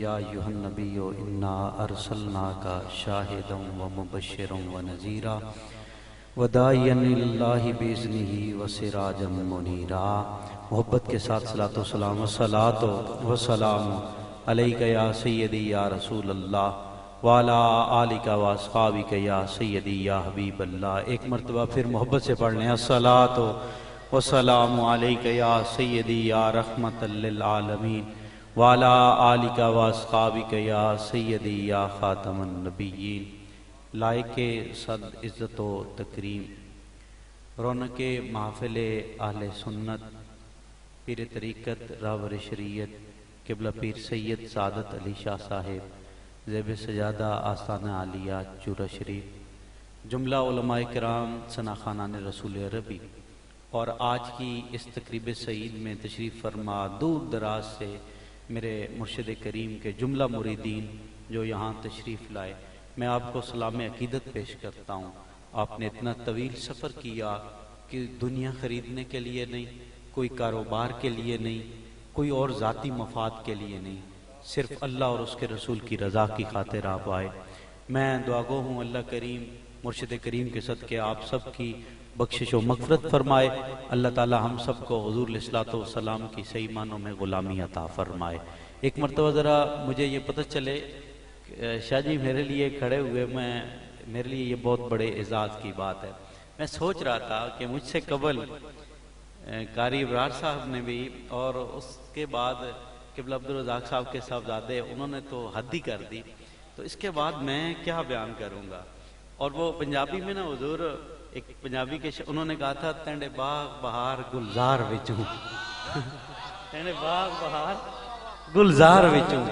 یا ایھا النبی انا ارسلناک شاہدا ومبشرا ونذیرا وداعیا الی اللہ باذنہ وسراجا منیرا۔ محبت کے ساتھ صلاۃ و سلام والسلام علیک یا سیدی یا رسول اللہ وعلی آلک و اصحابک یا سیدی یا حبیب اللہ۔ ایک مرتبہ پھر محبت سے پڑھ لیں، الصلاۃ والسلام علیک یا سیدی یا رحمت للعالمین وعلی آلک و اصحابک یا سیدی یا خاتم النبیین۔ لائق صد عزت و تکریم، رونق محفل اہل سنت، پیر طریقت راہبر شریعت قبلہ پیر سید سعادت علی شاہ صاحب، زیب سجادہ آستانہ عالیہ چورہ شریف، جملہ علماء کرام ثنا خانان رسول عربی، اور آج کی اس تقریب سعید میں تشریف فرما دور دراز سے میرے مرشد کریم کے جملہ مریدین جو یہاں تشریف لائے، میں آپ کو سلام عقیدت پیش کرتا ہوں۔ آپ نے اتنا طویل سفر کیا کہ دنیا خریدنے کے لیے نہیں، کوئی کاروبار کے لیے نہیں، کوئی اور ذاتی مفاد کے لیے نہیں، صرف اللہ اور اس کے رسول کی رضا کی خاطر آپ آئے۔ میں دعا گو ہوں اللہ کریم مرشد کریم کے صدقے آپ سب کی بخشش و مغفرت فرمائے، اللہ تعالی ہم سب کو حضور علیہ الصلوۃ والسلام کی صحیح معنوں میں غلامی عطا فرمائے۔ ایک مرتبہ ذرا مجھے یہ پتہ چلے، شاہ جی میرے لیے کھڑے ہوئے، میرے لیے یہ بہت بڑے اعزاز کی بات ہے۔ میں سوچ رہا تھا کہ مجھ سے قبل قاری ابرار صاحب نے بھی، اور اس کے بعد قبلہ عبدالرزاق صاحب کے صاحبزادے، انہوں نے تو حد ہی کر دی، تو اس کے بعد میں کیا بیان کروں گا۔ اور وہ پنجابی میں نا حضور ایک پنجابی کے انہوں نے کہا تھا، تینڈے باغ بہار گلزار وچوں تینڈے باغ بہار گلزار وچوں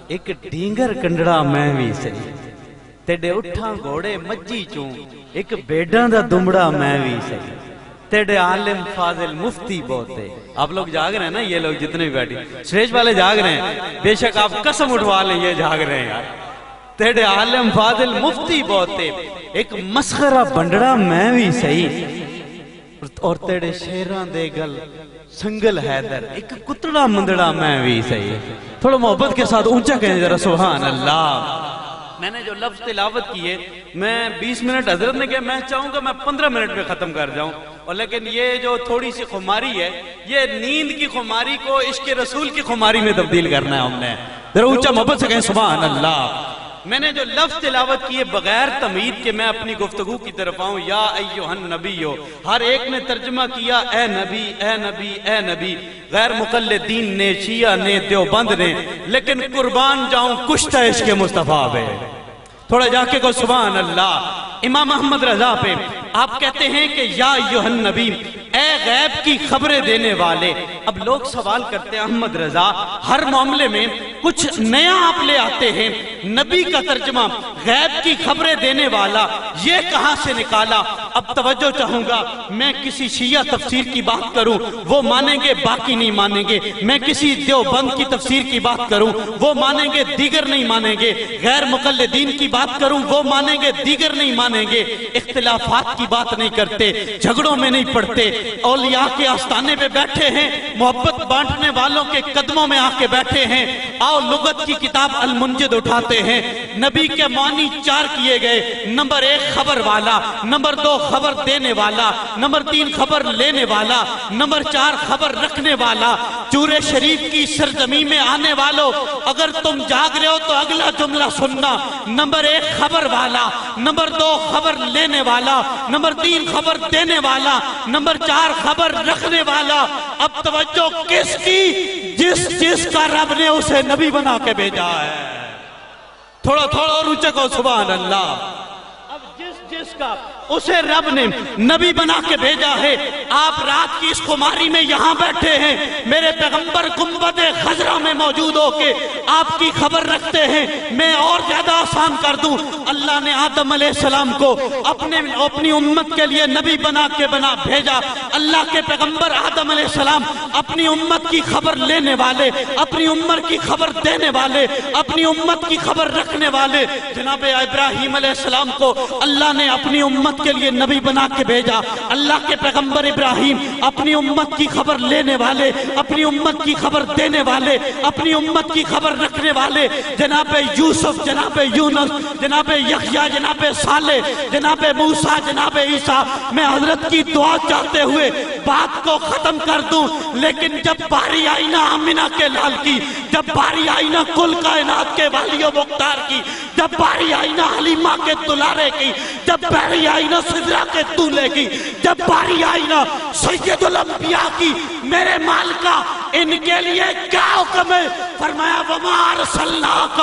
ایک ڈینگر کنڈڑا میں بھی سہی، تیڈے اٹھاں گھوڑے مجھی چوں ایک بیڈاں دا دمڑا میں بھی سہی، تیرے عالم فاضل مفتی بہت ہے۔ آپ لوگ جاگ رہے ہیں نا، یہ لوگ جتنے بھی بیٹھے اسٹیج والے جاگ رہے ہیں، بے شک آپ قسم اٹھوا لیں یہ جاگ رہے ہیں یار۔ تیرے عالم فاضل مفتی بہت ہے، ایک مسخرہ بنڈڑا میں بھی صحیح، اور تیرے شیران دے گل سنگل حیدر ایک کتڑا مندڑا میں بھی صحیح۔ تھوڑا محبت کے ساتھ اونچا کہیں ذرا سبحان اللہ۔ میں نے جو لفظ تلاوت کیے، میں 20 منٹ حضرت نے کہا، میں چاہوں گا میں 15 منٹ میں ختم کر جاؤں، اور لیکن یہ جو تھوڑی سی خماری ہے، یہ نیند کی خماری کو عشق رسول کی خماری میں تبدیل کرنا ہے ہم نے۔ ذرا اونچا محبت سے کہیں سبحان اللہ۔ میں نے جو لفظ تلاوت کیے بغیر تمہید کے میں اپنی گفتگو کی طرف آؤں، یا ایھا النبی، ہر ایک نے ترجمہ کیا اے نبی اے نبی اے نبی، غیر مقلدین نے، شیعہ نے، دیوبند نے، لیکن قربان جاؤں کشتہ عشق مصطفیٰ پہ۔ تھوڑا جا کے کو سبحان اللہ۔ امام احمد رضا پہ آپ کہتے ہیں کہ یا ایھا النبی، اے غیب کی خبریں دینے والے۔ اب لوگ سوال کرتے ہیں احمد رضا ہر معاملے میں کچھ نیا آپ لے آتے ہیں، نبی کا ترجمہ غیب کی خبریں دینے والا یہ کہاں سے نکالا؟ اب توجہ چاہوں گا، میں کسی شیعہ تفسیر کی بات کروں وہ مانیں گے، باقی نہیں مانیں گے، میں کسی دیوبند کی تفسیر کی بات کروں وہ مانیں گے، دیگر نہیں مانیں گے، غیر مقلدین کی بات کروں وہ مانیں گے، دیگر نہیں مانیں گے۔ اختلافات کی بات نہیں کرتے، جھگڑوں میں نہیں پڑتے، اولیاء کے آستانے پہ بیٹھے ہیں، محبت بانٹنے والوں کے قدموں میں آ کے بیٹھے ہیں۔ آؤ لغت کی کتاب المنجد اٹھاتے ہیں، نبی کے معنی 4 کیے گئے، نمبر 1 خبر والا، نمبر 2 خبر دینے والا، نمبر 3 خبر لینے والا، نمبر 4 خبر رکھنے والا۔ چورے شریف کی سرزمین میں آنے والوں، اگر تم جاگ رہے ہو تو اگلا جملہ سننا، نمبر 1 خبر والا، نمبر 2 خبر لینے والا، نمبر 3 خبر دینے والا، نمبر 4 خبر رکھنے والا۔ اب توجہ کس کی؟ جس کا رب نے اسے نبی بنا کے بھیجا ہے۔ تھوڑا اور اونچا کو سبحان اللہ۔ اب جس کا اسے رب نے نبی بنا کے بھیجا ہے۔ آپ رات کی اس خماری میں یہاں بیٹھے ہیں، میرے پیغمبر گنبد خضرا میں موجود ہو کے آپ کی خبر رکھتے ہیں۔ میں اور زیادہ آسان کر دوں، اللہ نے آدم علیہ السلام کو اپنی امت کے لیے نبی بنا کے بھیجا۔ اللہ کے پیغمبر آدم علیہ السلام اپنی امت کی خبر لینے والے، اپنی امت کی خبر دینے والے، اپنی امت کی خبر رکھنے والے۔ جناب ابراہیم علیہ السلام کو اللہ نے اپنی امت کے لیے نبی بنا کے بھیجا. اللہ کے پیغمبر ابراہیم اپنی امت کی خبر لینے والے, اپنی امت کی خبر دینے والے, اپنی امت کی خبر رکھنے والے, جناب یوسف, جناب یونس, جناب یحییٰ, جناب صالح, جناب موسیٰ, جناب عیسیٰ. میں حضرت کی دعا چاہتے ہوئے بات کو ختم کر دوں, لیکن جب باری آئی نا آمنہ کے لال کی, جب باری آئی نا کل کائنات کے والی و مختار کی, جب باری آئی نا حلیمہ کے دلارے کی, جب باری آئی نا سدرہ کے دولے کی, جب باری آئی نا سید الانبیاء کی, میرے مالکا ان کے لیے کیا حکم ہے؟ فرمایا وَمَا أَرْسَلْنَاكَ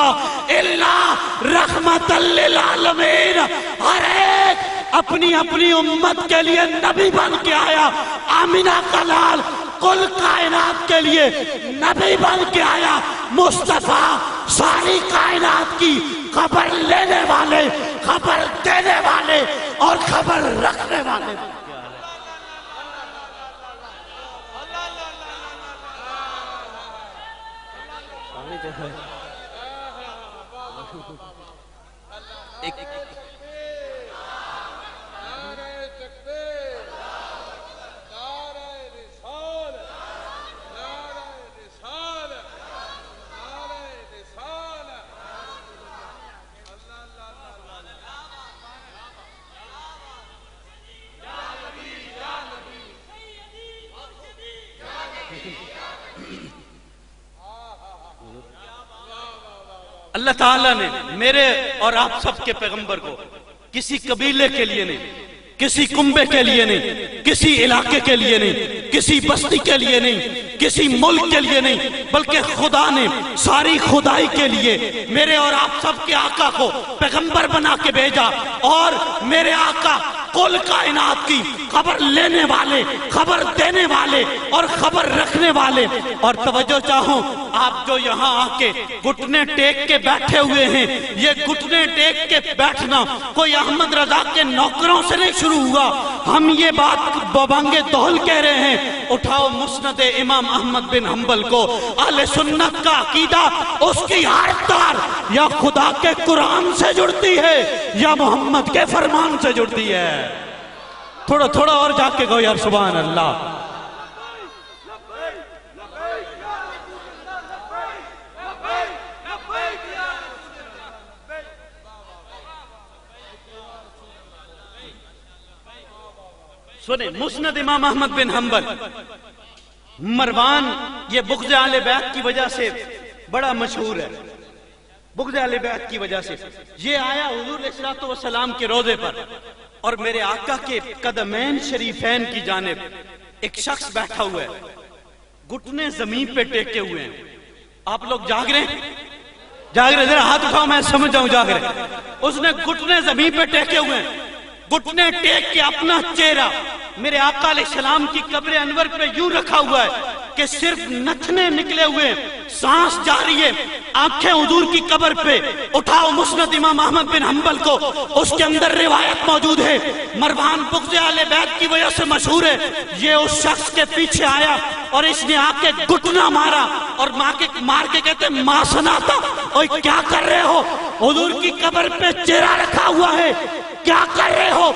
إِلَّا رَحْمَةً لِّلْعَالَمِينَ. ہر ایک اپنی اپنی امت کے لیے نبی بن کے آیا. آمنہ کا لال کل کائنات کے لیے نبی بن کے آیا. مصطفیٰ ساری کائنات کی خبر لینے والے, خبر دینے والے اور خبر رکھنے والے. اللہ تعالیٰ نے میرے اور آپ سب کے پیغمبر کو کسی قبیلے کے لیے نہیں, کسی کنبے کے لیے نہیں, کسی علاقے کے لیے نہیں, کسی بستی کے لیے نہیں, کسی ملک کے لیے نہیں, بلکہ خدا نے ساری خدائی کے لیے میرے اور آپ سب کے آقا کو پیغمبر بنا کے بھیجا. اور میرے آقا کل کائنات کی خبر لینے والے, خبر دینے والے اور خبر رکھنے والے. اور توجہ چاہوں, آپ جو یہاں آ کے گھٹنے ٹیک کے بیٹھے ہوئے ہیں, یہ گھٹنے ٹیک کے بیٹھنا کوئی احمد رضا کے نوکروں سے نہیں شروع ہوا. ہم یہ بات ببانگے دہل کہہ رہے ہیں. اٹھاؤ مسند امام احمد بن حنبل کو, اہل سنت کا عقیدہ اس کی ہر تار یا خدا کے قرآن سے جڑتی ہے یا محمد کے فرمان سے جڑتی ہے. تھوڑا تھوڑا اور جا کے گو یار سبحان اللہ. سنیں, مسند امام احمد بن حنبل, مروان یہ بغض اہل بیت کی وجہ سے بڑا مشہور ہے. بغض اہل بیت کی وجہ سے یہ آیا حضور علیہ الصلوۃ والسلام کے روضے پر, اور میرے آقا کے قدمین شریفین کی جانب ایک شخص بیٹھا ہوا ہے, گھٹنے زمین پہ ٹیکے ہوئے ہیں. آپ لوگ جاگ رہے ہیں؟ جاگ رہے, ذرا ہاتھ اٹھاؤ میں سمجھ جاؤں جاگ رہے. اس نے گھٹنے زمین پہ ٹیکے ہوئے ہیں, گھٹنے ٹیک کے اپنا چہرہ میرے آقا علیہ السلام کی قبر انور پہ یوں رکھا ہوا ہے کہ صرف نتنے نکلے ہوئے, سانس جاری ہے, آنکھیں حضور کی قبر پہ. اٹھاؤ مسند امام احمد بن حنبل کو, اس کے اندر روایت موجود ہے. مروان بغض اہل بیت کی وجہ سے مشہور ہے. یہ اس شخص کے پیچھے آیا اور اس نے آ کے گھٹنا مارا, اور مار کے کہتے ماں سناتا, اوئے کیا کر رہے ہو؟ حضور کی قبر پہ چہرہ رکھا ہوا ہے, کیا کر رہے ہو,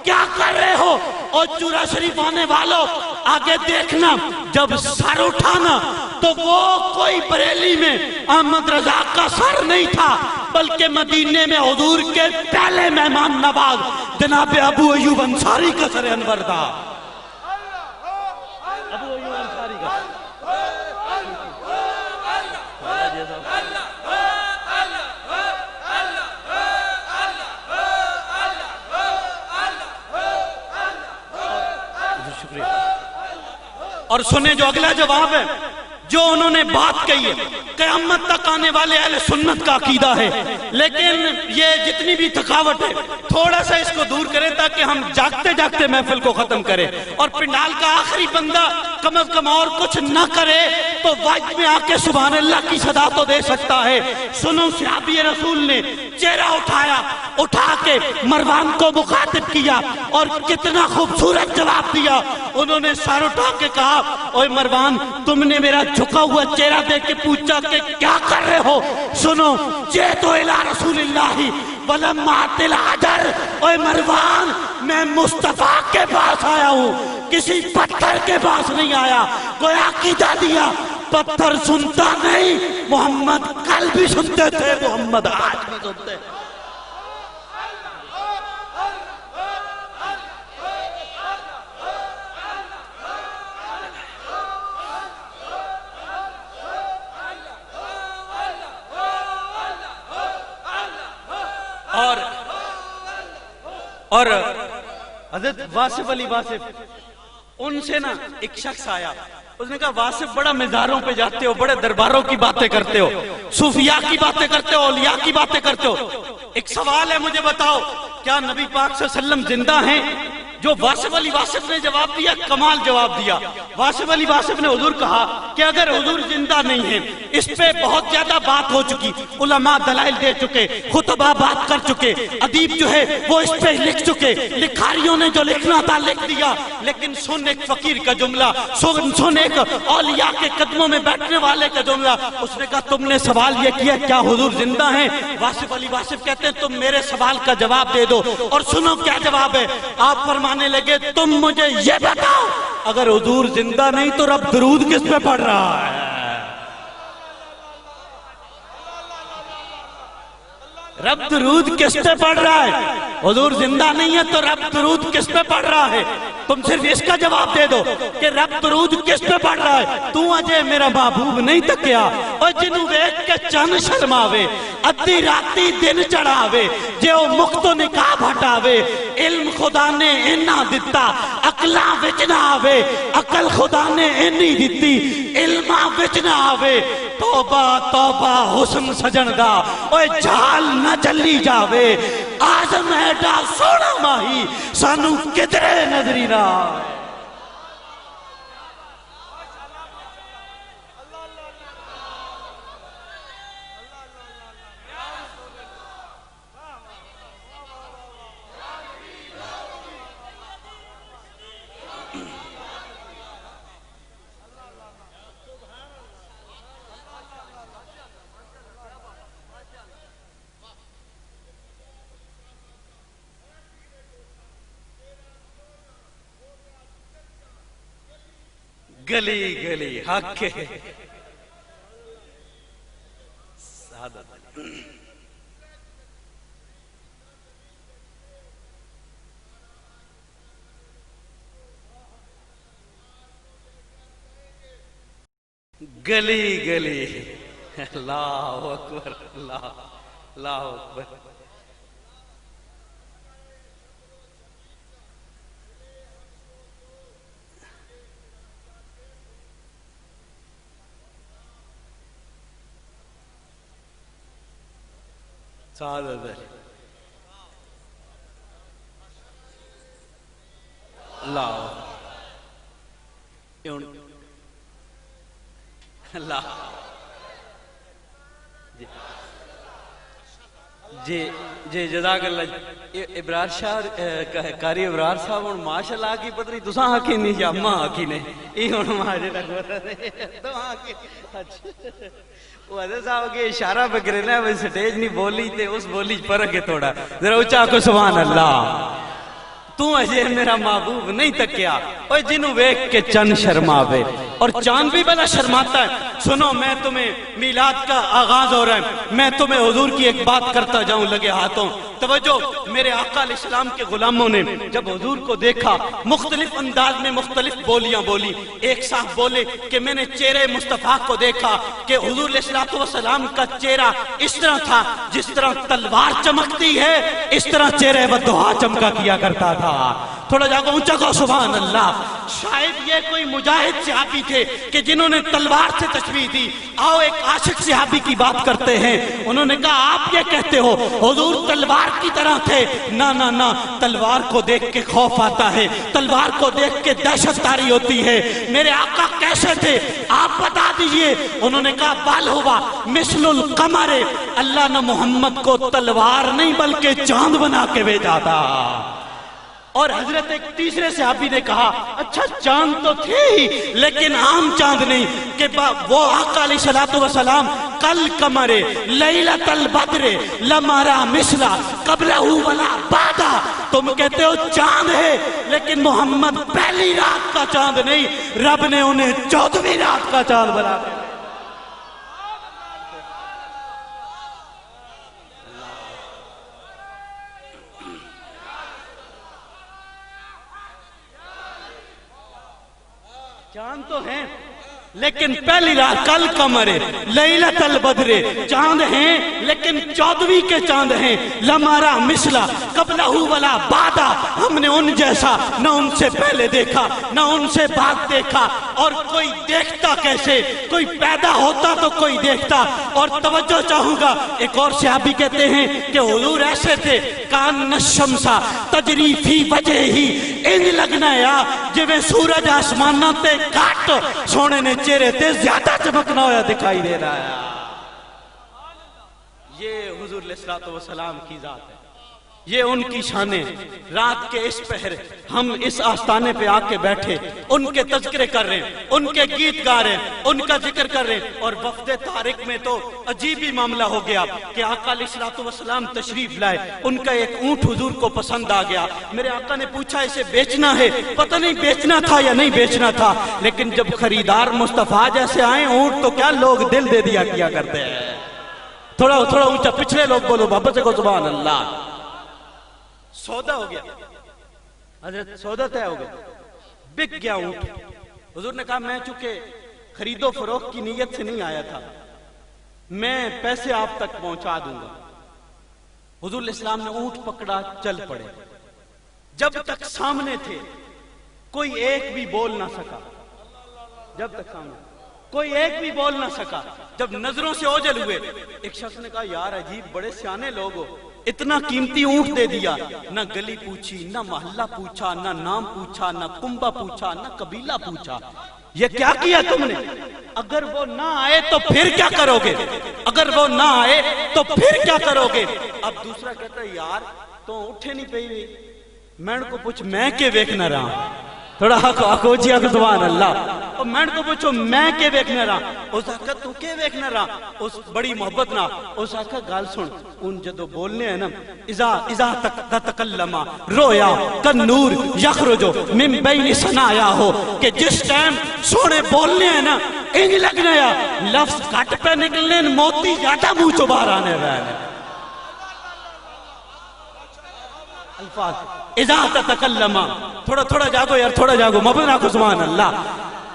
کیا کر رہے ہو؟ اور چورا شریف آنے والوں آگے دیکھنا, جب سر اٹھانا تو وہ کوئی بریلی میں احمد رضا کا سر نہیں تھا, بلکہ مدینے میں حضور کے پہلے مہمان نواز جناب ابو ایوب انصاری کا سر انور تھا. ابو ایوب انصاری کا اور سنیں جو اگلا جواب ہے جو انہوں نے بات کہی ہے, قیامت تک آنے والے اہل سنت کا عقیدہ ہے. لیکن یہ جتنی بھی تھکاوٹ ہے تھوڑا سا اس کو دور کریں تاکہ ہم جاگتے جاگتے محفل کو ختم کریں, اور پنڈال کا آخری بندہ کم از کم اور کچھ نہ کرے تو واجب میں آ کے سبحان اللہ کی صدا تو دے سکتا ہے. سنو, صحابی رسول نے چہرہ اٹھایا, اٹھا کے مروان کو مخاطب کیا اور کتنا خوبصورت جواب دیا. انہوں نے سر اٹھا کے کہا, اوے مروان تم نے میرا جھکا ہوا چہرہ دیکھ کے پوچھا کہ کیا کر رہے ہو؟ سنو, جئتو الی رسول اللہ وَلَمَّعَتِ الْحَجَرُ، اے مروان میں مصطفیٰ کے پاس آیا ہوں، کسی پتھر کے پاس نہیں آیا۔ کوئی عقیدہ دیا، پتھر سنتا نہیں، محمد کل بھی سنتے تھے، محمد آج بھی سنتے ہیں۔ اور حضرت واصف علی واصف، ان سے نا ایک شخص آیا، اس نے کہا واصف بڑا مزاروں پہ جاتے ہو، بڑے درباروں کی باتیں کرتے ہو، صوفیاء کی باتیں کرتے ہو، اولیاء کی باتیں کرتے ہو، ایک سوال ہے مجھے بتاؤ، کیا نبی پاک صلی اللہ علیہ وسلم زندہ ہیں؟ جو واصف علی واصف نے جواب دیا، کمال جواب دیا۔ واصف علی واصف نے حضور کہا کہ اگر حضور زندہ نہیں ہیں، اس پہ بہت زیادہ بات ہو چکی، علماء دلائل دے چکے، خطبہ بات کر چکے، ادیب جو ہے وہ اس پہ لکھ چکے، لکھاریوں نے جو لکھنا تھا لکھ دیا، لیکن سن ایک فقیر کا جملہ، سن ایک اولیاء کے قدموں میں بیٹھنے والے کا جملہ۔ اس نے کہا تم نے سوال یہ کیا کیا حضور زندہ ہیں؟ واصف علی واصف کہتے ہیں تم میرے سوال کا جواب دے دو، اور سنو کیا جواب ہے۔ آپ فرمانے لگے تم مجھے یہ بتاؤ، اگر حضور زندہ نہیں تو رب درود کس پہ پڑھ رہا ہے؟ رب درود کس پہ پڑھ رہا ہے؟ حضور زندہ نہیں ہے تو رب درود کس پہ پڑھ رہا ہے؟ تم صرف اس کا جواب دے دو کہ رب درود کس پہ پڑھ رہا ہے۔ تو اجے میرا محبوب نہیں تکیا، اور جنوں ویکھ کے چن شرماوے، ادھی راتی دن چڑھاوے، جے او مکھ تو نقاب ہٹاوے، علم خدا نے اینا دتا عقلاں وچ نہ آوے، عقل خدا نے اینی دتی علماں وچ نہ آوے۔ توبہ توبہ حسن سجن دا، اوے جھال نہ چلی جاوے، آزم ایڈا سونا ماہی سانو کدرے نظری نہ آوے۔ گلی گلی حق ہے سعادت علی۔ گلی گلی اللہ اکبر، اللہ اکبر۔ سعادت علی اللہ اللہ جی جزاک اللہ۔ ابرار شاہ کاری ابرار صاحب ہوں ماشاءاللہ کی پتری تساں آکی نہیں یا اماں آکی نے یہ ہوں ماجے تک بتا دے تو آکی اچھا وہ حضرت صاحب کے اشارہ پہ کرنا ہے سٹیج نہیں بولی تے اس بولی پرک ہے تھوڑا ذرا اچھا کو سبحان اللہ۔ تو اجے میرا محبوب نہیں تکیا، اور جنوں ویکھ کے چند شرماوے، اور چاند بھی بڑا شرماتا ہے۔ سنو میں تمہیں میلاد کا آغاز ہو رہا ہے، میں تمہیں حضور کی ایک بات کرتا جاؤں لگے ہاتھوں۔ توجہ، میرے آقا علیہ السلام کے غلاموں نے جب حضور کو دیکھا مختلف انداز میں مختلف بولیاں بولی۔ ایک صاحب بولے کہ میں نے چہرے مصطفیٰ کو دیکھا کہ حضور علیہ السلام کا چہرہ اس طرح تھا جس طرح تلوار چمکتی ہے، اس طرح چہرے بدوہا چمکا کیا کرتا تھا۔ تھوڑا جاگو اونچا کو سبحان اللہ۔ شاید یہ کوئی مجاہد صحابی تھے کہ جنہوں نے تلوار سے تشبیہ دی۔ آؤ ایک عاشق صحابی کی بات کرتے ہیں، انہوں نے کہا آپ یہ کہتے ہو حضور تلوار کی طرح تھے؟ نہ نہ نہ، تلوار کو دیکھ کے خوف آتا ہے، تلوار کو دیکھ کے دہشت طاری ہوتی ہے۔ میرے آقا کیسے تھے آپ بتا دیجئے۔ انہوں نے کہا بل ہوا مثل القمر، اللہ نے محمد کو تلوار نہیں بلکہ چاند بنا کے بھیجا تھا۔ اور حضرت ایک تیسرے صحابی نے کہا اچھا چاند تو تھے ہی لیکن عام چاند نہیں، کہ وہ آقا علیہ الصلوۃ والسلام کل قمر لیلۃ البدر لم ارى مثل قبلہ ولا بعد، تم کہتے ہو چاند ہے لیکن محمد پہلی رات کا چاند نہیں، رب نے انہیں 14ویں رات کا چاند بنا دیا۔ چاند تو ہیں لیکن پہلی رات کل قمر لیلۃ البدر، چاند ہیں لیکن 14ویں کے چاند ہیں، لم ارى مثل قبلہ ولا بعد، ہم نے ان جیسا نہ ان سے پہلے دیکھا نہ ان سے بعد دیکھا، اور کوئی دیکھتا کیسے، کوئی پیدا ہوتا تو کوئی دیکھتا۔ اور توجہ چاہوں گا، ایک اور صحابی کہتے ہیں کہ حضور ایسے تھے کان الشمس تجری فی وجہہ، انج لگنا یا جویں سورج آسماناں تے گھٹ سونے نے چہرے تے زیادہ چمکنا ہویا دکھائی دے رہا ہے۔ یہ حضور علیہ الصلوۃ والسلام کی ذات ہے، یہ ان کی شانیں۔ رات کے اس پہر ہم اس آستانے پہ آ کے بیٹھے ان کے تذکرے کر رہے ہیں، ان کے گیت گا رہے ہیں، ان کا ذکر کر رہے ہیں، اور وفد طارق میں تو عجیب ہی معاملہ ہو گیا کہ آقا علیہ الصلوۃ والسلام تشریف لائے، ان کا ایک اونٹ حضور کو پسند آ گیا، میرے آقا نے پوچھا اسے بیچنا ہے، پتہ نہیں بیچنا تھا یا نہیں بیچنا تھا، لیکن جب خریدار مصطفیٰ جیسے آئے اونٹ تو کیا لوگ دل دے دیا کیا کرتے ہیں۔ تھوڑا اونچا پچھلے لوگ بولو محبت سے کو سبحان اللہ۔ سودا ہو گیا، حضرت سودا طے ہو گیا، بک گیا اونٹ۔ حضور نے کہا میں چونکہ خرید و فروخت کی نیت سے نہیں آیا تھا، میں پیسے آپ تک پہنچا دوں گا۔ حضور علیہ السلام نے اونٹ پکڑا، چل پڑے، جب تک سامنے تھے کوئی ایک بھی بول نہ سکا، جب تک سامنے کوئی ایک بھی بول نہ سکا۔ جب نظروں سے اوجھل ہوئے ایک شخص نے کہا یار عجیب بڑے سیانے لوگ ہو، اتنا قیمتی اونٹ دے دیا، نہ گلی پوچھی، نہ محلہ پوچھا، نہ نام پوچھا، نہ کنبہ پوچھا، نہ قبیلہ پوچھا، یہ کیا کیا تم نے؟ اگر وہ نہ آئے تو پھر کیا کرو گے؟ اگر وہ نہ آئے تو پھر کیا کرو گے؟ اب دوسرا کہتا ہے یار تو اٹھے نہیں پئی ہوئی، میں ان کو پوچھ میں کے ویکھنا رہا، تھوڑا آکو جی آکو سبحان اللہ، اور میں ان کو پوچھو میں کے ویکھنا رہا، اس آکھا تو کے ویکھنا رہا، اس بڑی محبت نہ، اس آکھا گال سن، ان جدو بولنے ہیں نا اذا تکلما رویا کن نور یخرج من بین ثنایا ہو، کہ جس ٹائم سونے بولنے ہیں نا انج لگنا یا لفظ کٹ پہ نکلنے موتی زیادہ منہ چو باہر آنے رہے الفاظ۔ اذا تتکلما، تھوڑا جاگو یار، تھوڑا جاگو، مبنا کو سبحان اللہ۔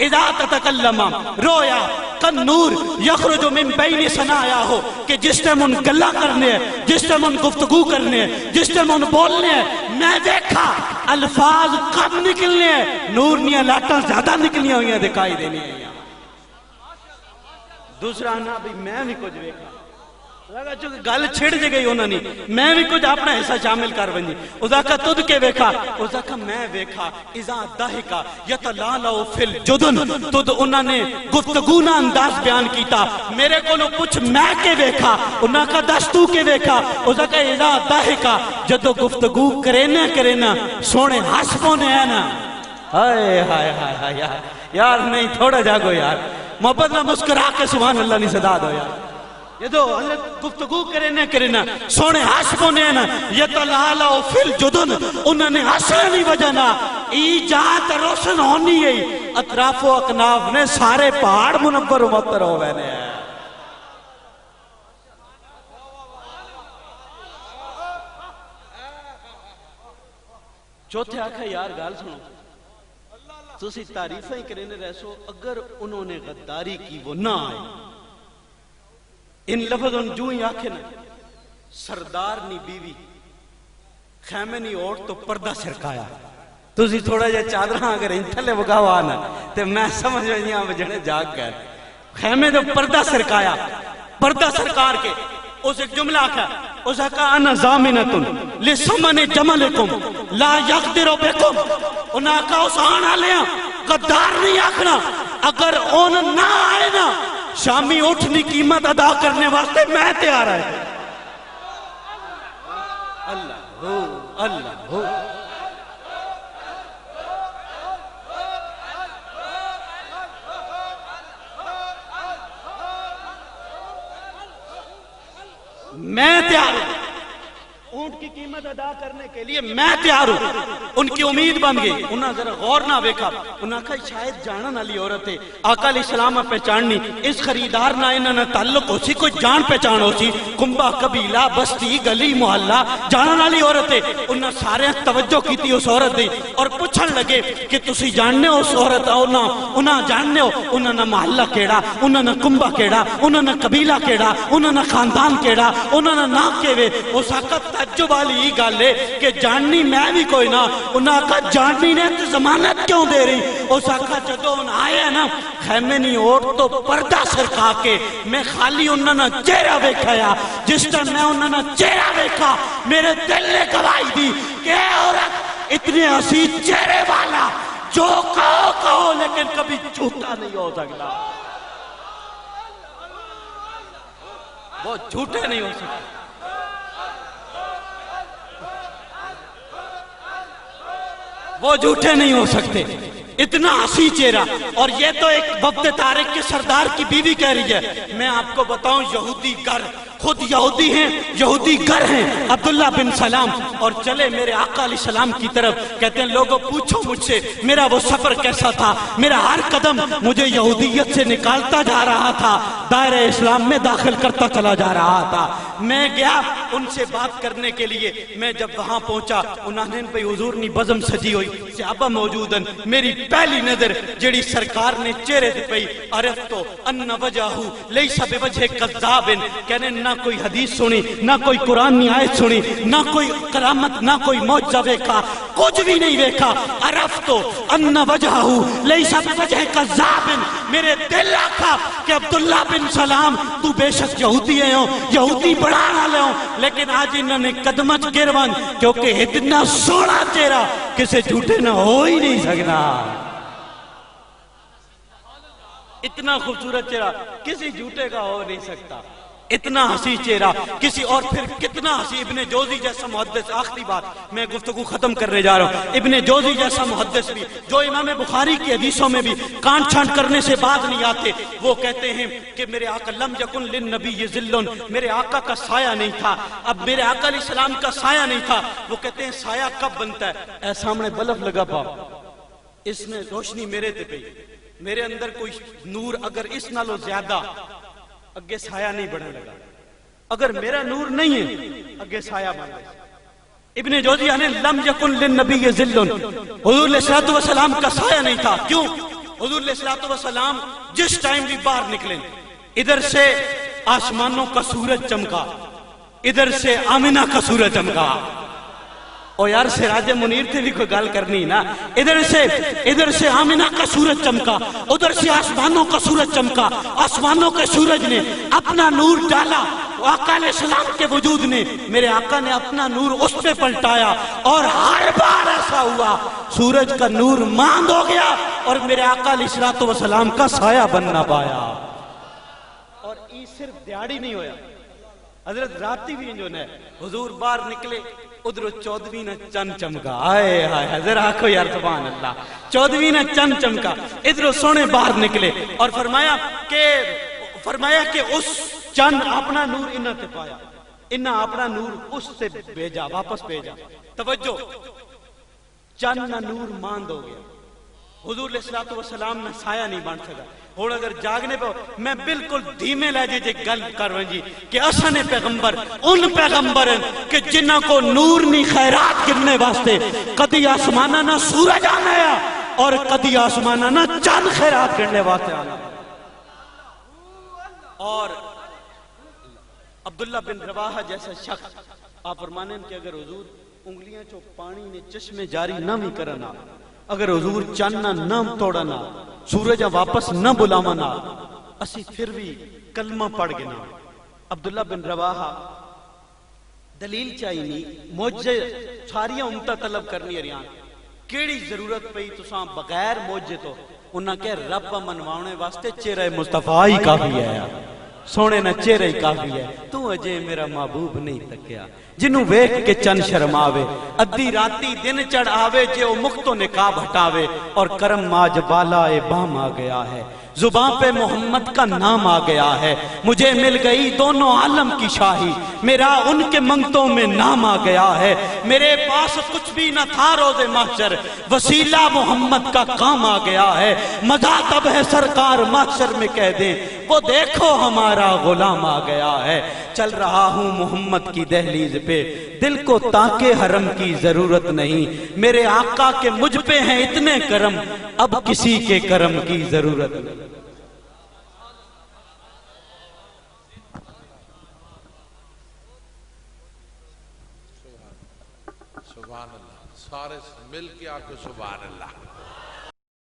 اذا تتکلما رویا کن نور یخرج من بین ثنایا ہو، کہ جس ٹائم ان گلہ کرنے ہیں، جس ٹائم ان گفتگو کرنے ہیں، جس ٹائم ان بولنے ہیں، میں دیکھا الفاظ کم نکلنے ہیں، نور نیاں لاٹاں زیادہ نکلیاں ہوئی ہیں دکھائی دینی ہیں۔ دوسرا نا بھی میں بھی کچھ دیکھا، لگا چونکہ گل چھڑ جے گئی انہوں نے، میں بھی کچھ اپنا حصہ شامل کر بنی۔ اُذا کا تُدھ کے ویکھا، اُذا کا میں ویکھا، اذا دہکا یتلالو فی الجدن، تُدھ انہوں نے گفتگونہ انداز بیان کیتا، میرے کو لو پوچھ میں کے ویکھا، انہوں کا دستو کے ویکھا، اُذا کا اذا دہکا، جدو گفتگو کرینا سونے ہس پونے ہیں نا، ہائے ہائے ہائے ہائے یار نہیں تھوڑا جاگو یار، محبت نہ مسکرا کے سبحان اللہ نہیں صدا دو یار۔ یہ تو گفتگو کرنا سونے ہس پونے نا، یتلالو فی الجدن، انہوں نے ہسنے نہیں وجنا، ایجاد روشن ہونی ہے، اطراف و اکناف نے سارے پہاڑ منور و مطر ہو گئے ہیں۔ چوتھے آکھا یار گال سنو، تو اسی تعریفیں کرنے رہ سو، اگر انہوں نے غداری کی وہ نہ آئے، ان لفظ ان جو ہی آکھے نا، سردار نی بیوی خیمے نی اوٹ تو پردہ سرکایا، تو اسی تھوڑا جا چادرہ اگر انتھلے وگاو آنا تو میں سمجھ رہی ہوں بجھنے جاگ گئے، خیمے تو پردہ سرکایا، پردہ سرکار کے اس ایک جملہ آکھا، اس آکھا انا زامنتن لسمن جملکم لا یقدر بکم، انہاں آکھا اس آنا لیا غدار نہیں آکھنا، اگر اون نہ آئے نا شامی اٹھنی قیمت ادا کرنے واسطے میں تیار ہے۔ اللہ ہو اللہ ہو میں تیار ہوں، اونٹ کی قیمت ادا کرنے کے لیے میں تیار ہوں. ان کی امید بن گئی. انہاں ذرا غور نہ ویکھا. انہاں کہا شاید جانن والی عورت ہے. آقا علیہ السلام پہچاننی اس خریدار نہ انہاں تعلق ہو سی، کوئی جان پہچان ہو سی. کنبا قبیلہ بستی گلی محلہ جانن والی عورت ہے. انہاں سارے توجہ کیتی اس عورت دی اور پوچھن لگے کہ تسی جاننے ہو اس عورت انہاں جاننے ہو انہاں نہ محلہ کیڑا، انہاں نہ کنبا کیڑا، انہاں نہ قبیلہ کیڑا، انہاں نہ خاندان کیڑا، انہاں نہ نام کیوے. اس وقت تعجب والی یہ گل ہے کہ جاننی میں بھی کوئی نہ. انہاں کہا جاننی نے تو ضمانت کیوں دے رہی؟ اس آقا جدو ان آئے نا خیمے نہیں اوٹ تو پردہ سرکا کے میں خالی انہاں نہ چہرہ ویکھایا. جس طرح میں انہاں نہ چہرہ ویکھا میرے دل نے گواہی دی کہ اے عورت اتنے ہسی چہرے والا جو کہو لیکن کبھی جھوٹا نہیں ہو سکتا. وہ جھوٹے نہیں ہو سکتے. وہ جھوٹے نہیں ہو سکتے. اتنا ہنسی چہرہ. اور یہ تو ایک وفد طارق کے سردار کی بیوی کہہ رہی ہے. میں آپ کو بتاؤں یہودی گر خود یہودی ہیں، یہودی گر ہیں عبداللہ بن سلام. اور چلے میرے آقا علیہ السلام کی طرف. کہتے ہیں لوگوں پوچھو مجھ سے میرا وہ سفر کیسا تھا. میرا ہر قدم مجھے یہودیت سے نکالتا جا رہا تھا، دائرہ اسلام میں داخل کرتا چلا جا رہا تھا. میں گیا ان سے بات کرنے کے لیے. میں جب وہاں پہنچا انہوں نے پہ حضور نی بزم سجی ہوئی، صحابہ موجودن. میری پہلی نظر جڑی سرکار نے چہرے دے پئی عرف تو ان وجہو لیس بوجہ کذاب. کہنے نہ کوئی حدیث سنی، نہ کوئی قرآن کی آیت سنی، نہ کوئی کرامت، نہ کوئی معجزہ ویکھا، کچھ بھی نہیں ویکھا. عرف تو ان وجہو لیس بوجہ کذاب. میرے دل آکھا کہ عبداللہ بن سلام تو بے شک یہودی ہے ہو، یہودی بڑھانا لے ہوں، لیکن آج انہوں نے قدمت گروان کیونکہ اتنا سونا چہرہ کسے جھوٹے نہ ہو ہی نہیں سکنا. اتنا خوبصورت چہرہ کسی جھوٹے کا ہو نہیں سکتا. اتنا ہنسی چہرہ کسی اور. پھر کتنا ہنسی ابن جوزی جیسا محدث. آخری بات میں گفتگو ختم کرنے جا رہا ہوں. ابن جوزی جیسا محدث بھی جو امام بخاری کی حدیثوں میں بھی کانٹ چھانٹ کرنے سے بات نہیں آتے. وہ کہتے ہیں کہ میرے آقا لم یکن للنبی ذل، میرے آقا کا سایہ نہیں تھا. اب میرے آقا علیہ السلام کا سایہ نہیں تھا. وہ کہتے ہیں سایہ کب بنتا ہے؟ اے سامنے بلب لگا پا، اس نے روشنی میرے تے پئی، میرے اندر کوئی نور اگر اس نالوں زیادہ اگے سایہ نہیں بڑھنے لگا. اگر میرا نور نہیں ہے اگے سایہ بن گیا. ابن جوزی نے لم یکن للنبی ذل، حضور علیہ الصلوۃ والسلام کا سایہ نہیں تھا. کیوں؟ حضور علیہ الصلوۃ والسلام جس ٹائم بھی باہر نکلے ادھر سے آسمانوں کا سورج چمکا، ادھر سے آمنہ کا سورج چمکا. اور یار سراج منیر تھے بھی کوئی گال کرنی نا. ادھر سے آمنہ کا سورج چمکا، ادھر سے آسمانوں کا سورج چمکا. آسمانوں کے سورج نے اپنا نور ڈالا. آقا علیہ السلام کے وجود نے، میرے آقا نے اپنا نور اس پہ پلٹایا اور ہر بار ایسا ہوا سورج کا نور ماند ہو گیا اور میرے آقا علیہ السلام کا سایہ بن نہ پایا. اور یہ صرف دیہڑی نہیں ہویا، حضرت راتی بھی جو ہے حضور باہر نکلے ادھر 14ویں نہ چند چمکا. آئے ہائے حضر آکھو یار سبحان اللہ. 14ویں نہ چند چمکا، ادھر سونے باہر نکلے اور فرمایا کہ اس چند اپنا نور انہاں تے پایا، انہاں اپنا نور اس سے بھیجا، واپس بھیجا. توجہ، چند نہ نور ماند ہو گیا. حضور علیہ الصلوۃ والسلام نے سایہ نہیں بن سکا. اور اگر جاگنے پہ میں بالکل دھیمے لہجے جے گل کروں جی کہ اساں پیغمبر ان پیغمبر ہیں کہ جنہاں کو نور نی خیرات گرنے واسطے کدی آسمانہ نہ سورج آنا ہے اور کدی آسمانہ نہ چند خیرات گرنے واسطے آنا. اور عبداللہ بن رواحہ جیسا شخص آپ فرمانے کہ اگر حضور انگلیاں چو پانی نے چشمے جاری نہ بھی کرنا، اگر حضور چاننا نہ توڑنا، سورجہ واپس نہ بلاونا، اسی پھر بھی کلمہ پڑھ گنا. عبداللہ بن رواحہ دلیل چاہیے موجے ساری امتہ طلب کرنی اریان کیڑی ضرورت پئی تساں بغیر موجے تو انہاں کہ رب منوانے واسطے چہرہ مصطفیٰ ہی کافی ہے، سونے نہ چہرہ ہی کافی ہے. تو اجے میرا محبوب نہیں تکیا جنوں ویکھ کے چند شرم آوے، ادھی راتی دن چڑھ آوے جے او مختو نقاب ہٹاوے اور کرم آج بالا اے بام آ گیا ہے. زباں پہ محمد کا نام آ گیا ہے، مجھے مل گئی دونوں عالم کی شاہی، میرا ان کے منگتوں میں نام آ گیا ہے، میرے پاس کچھ بھی نہ تھا روز محشر، وسیلہ محمد کا کام آ گیا ہے، مزہ تب ہے سرکار محشر میں کہہ دیں وہ دیکھو ہمارا غلام آ گیا ہے، چل رہا ہوں محمد کی دہلیز پہ، دل کو تاکہ حرم کی ضرورت نہیں، میرے آقا کے مجھ پہ ہیں اتنے کرم، اب کسی کے کرم کی ضرورت نہیں۔ سبحان اللہ، سارے مل کے آ کے سبحان اللہ۔